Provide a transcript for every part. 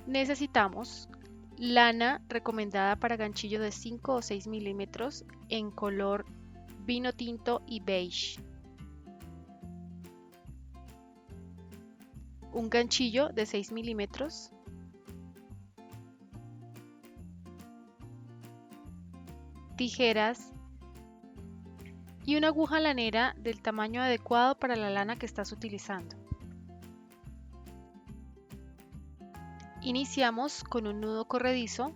Necesitamos lana recomendada para ganchillo de 5 o 6 milímetros en color vino tinto y beige. Un ganchillo de 6 milímetros. Tijeras y una aguja lanera del tamaño adecuado para la lana que estás utilizando. Iniciamos con un nudo corredizo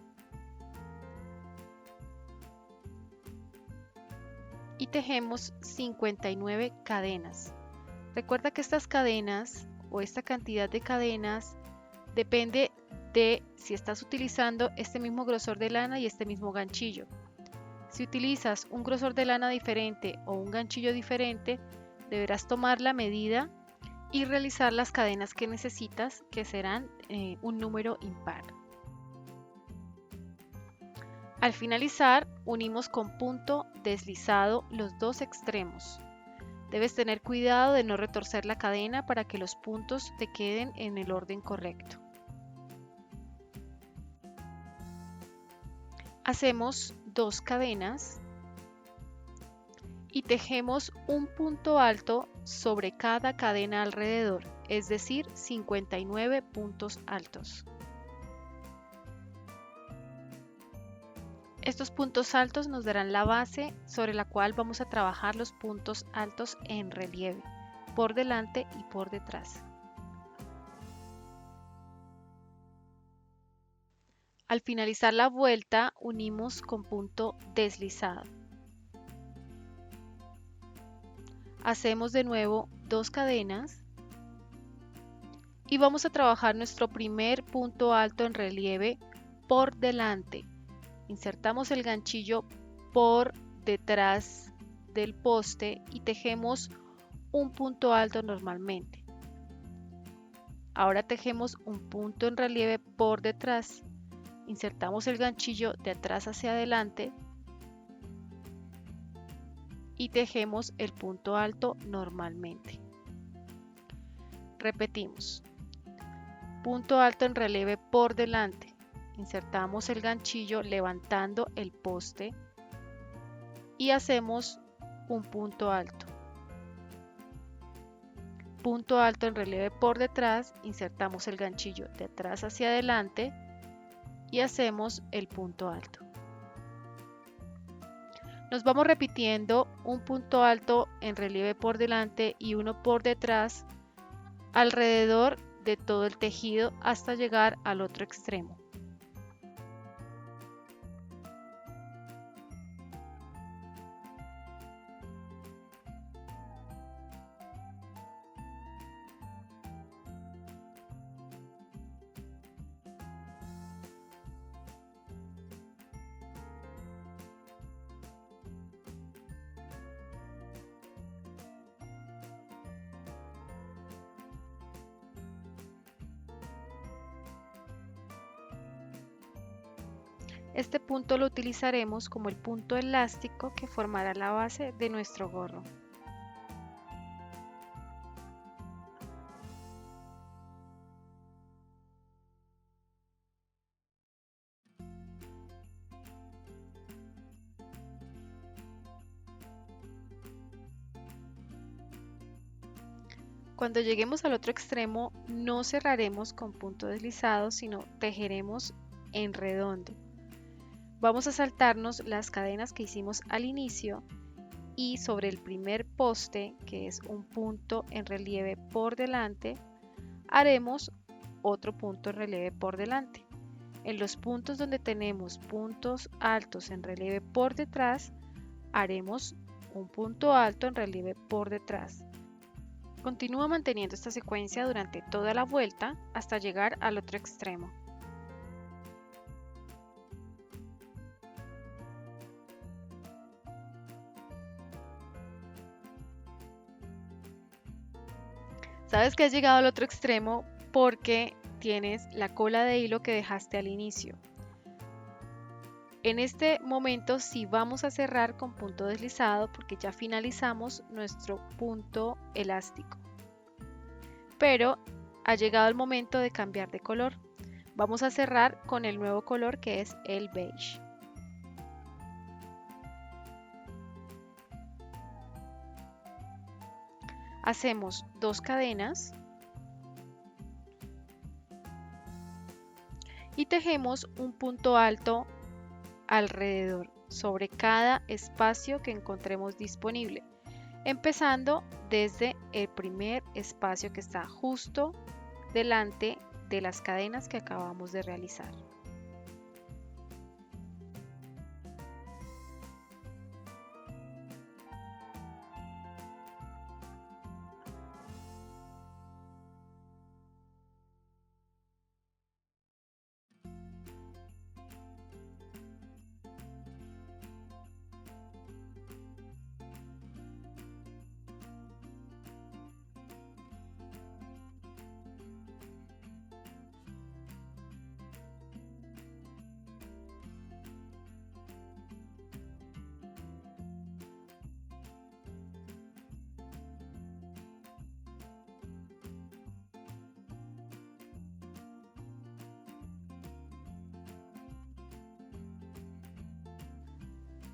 y tejemos 59 cadenas. Recuerda que estas cadenas o esta cantidad de cadenas depende de si estás utilizando este mismo grosor de lana y este mismo ganchillo. Si utilizas un grosor de lana diferente o un ganchillo diferente, deberás tomar la medida y realizar las cadenas que necesitas, que serán un número impar. Al finalizar, unimos con punto deslizado los dos extremos. Debes tener cuidado de no retorcer la cadena para que los puntos te queden en el orden correcto. Hacemos 2 cadenas y tejemos un punto alto sobre cada cadena alrededor, es decir, 59 puntos altos. Estos puntos altos nos darán la base sobre la cual vamos a trabajar los puntos altos en relieve, por delante y por detrás. Al finalizar la vuelta, unimos con punto deslizado. Hacemos de nuevo 2 cadenas y vamos a trabajar nuestro primer punto alto en relieve por delante. Insertamos el ganchillo por detrás del poste y tejemos un punto alto normalmente. Ahora tejemos un punto en relieve por detrás. Insertamos el ganchillo de atrás hacia adelante y tejemos el punto alto normalmente. Repetimos. Punto alto en relieve por delante. Insertamos el ganchillo levantando el poste y hacemos un punto alto. Punto alto en relieve por detrás, insertamos el ganchillo de atrás hacia adelante y hacemos el punto alto. Nos vamos repitiendo un punto alto en relieve por delante y uno por detrás alrededor de todo el tejido hasta llegar al otro extremo. Este punto lo utilizaremos como el punto elástico que formará la base de nuestro gorro. Cuando lleguemos al otro extremo, no cerraremos con punto deslizado, sino tejeremos en redondo. Vamos a saltarnos las cadenas que hicimos al inicio y sobre el primer poste, que es un punto en relieve por delante, haremos otro punto en relieve por delante. En los puntos donde tenemos puntos altos en relieve por detrás, haremos un punto alto en relieve por detrás. Continúa manteniendo esta secuencia durante toda la vuelta hasta llegar al otro extremo. Sabes que has llegado al otro extremo porque tienes la cola de hilo que dejaste al inicio. En este momento sí vamos a cerrar con punto deslizado porque ya finalizamos nuestro punto elástico. Pero ha llegado el momento de cambiar de color. Vamos a cerrar con el nuevo color que es el beige. Hacemos 2 cadenas y tejemos un punto alto alrededor, sobre cada espacio que encontremos disponible, empezando desde el primer espacio que está justo delante de las cadenas que acabamos de realizar.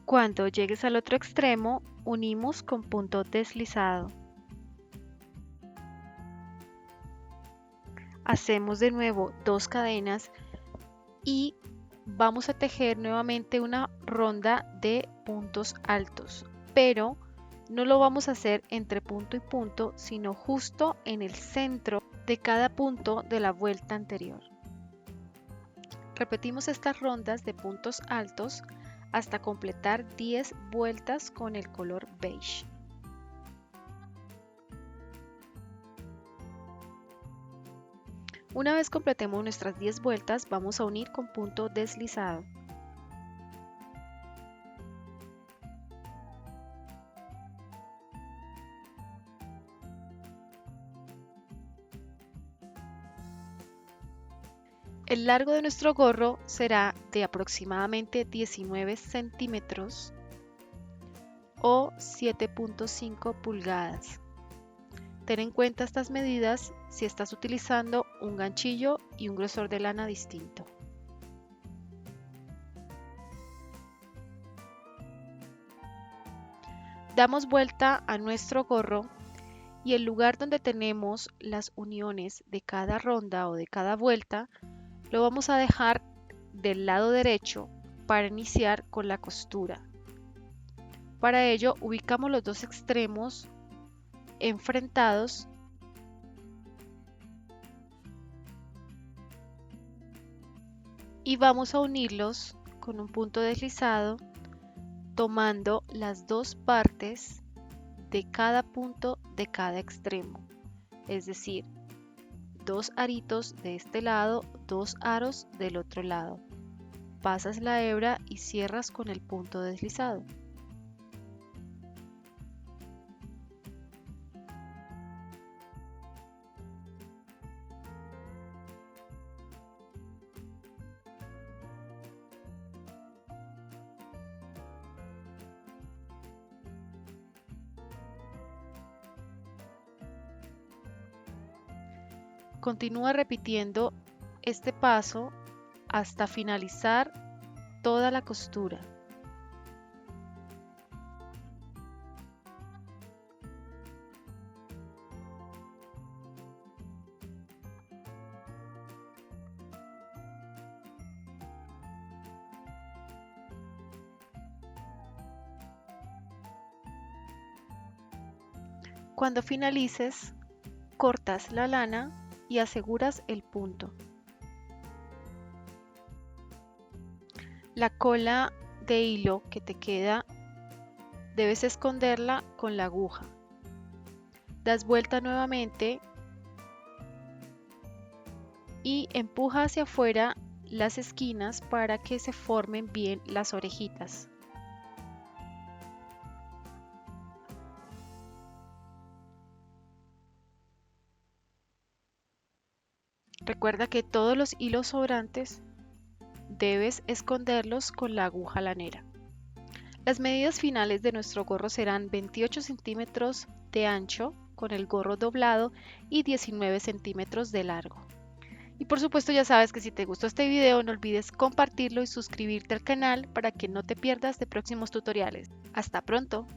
Cuando llegues al otro extremo, unimos con punto deslizado. Hacemos de nuevo 2 cadenas y vamos a tejer nuevamente una ronda de puntos altos, pero no lo vamos a hacer entre punto y punto, sino justo en el centro de cada punto de la vuelta anterior. Repetimos estas rondas de puntos altos hasta completar 10 vueltas con el color beige. Una vez completemos nuestras 10 vueltas, vamos a unir con punto deslizado. El largo de nuestro gorro será de aproximadamente 19 centímetros o 7.5 pulgadas. Ten en cuenta estas medidas si estás utilizando un ganchillo y un grosor de lana distinto. Damos vuelta a nuestro gorro y el lugar donde tenemos las uniones de cada ronda o de cada vuelta lo vamos a dejar del lado derecho para iniciar con la costura. Para ello ubicamos los dos extremos enfrentados y vamos a unirlos con un punto deslizado, tomando las dos partes de cada punto de cada extremo, es decir, 2 aritos de este lado, 2 aros del otro lado. Pasas la hebra y cierras con el punto deslizado. Continúa repitiendo este paso hasta finalizar toda la costura. Cuando finalices, cortas la lana y aseguras el punto. La cola de hilo que te queda debes esconderla con la aguja. Das vuelta nuevamente y empuja hacia afuera las esquinas para que se formen bien las orejitas. Recuerda que todos los hilos sobrantes debes esconderlos con la aguja lanera. Las medidas finales de nuestro gorro serán 28 centímetros de ancho con el gorro doblado y 19 centímetros de largo. Y por supuesto ya sabes que si te gustó este video no olvides compartirlo y suscribirte al canal para que no te pierdas de próximos tutoriales. ¡Hasta pronto!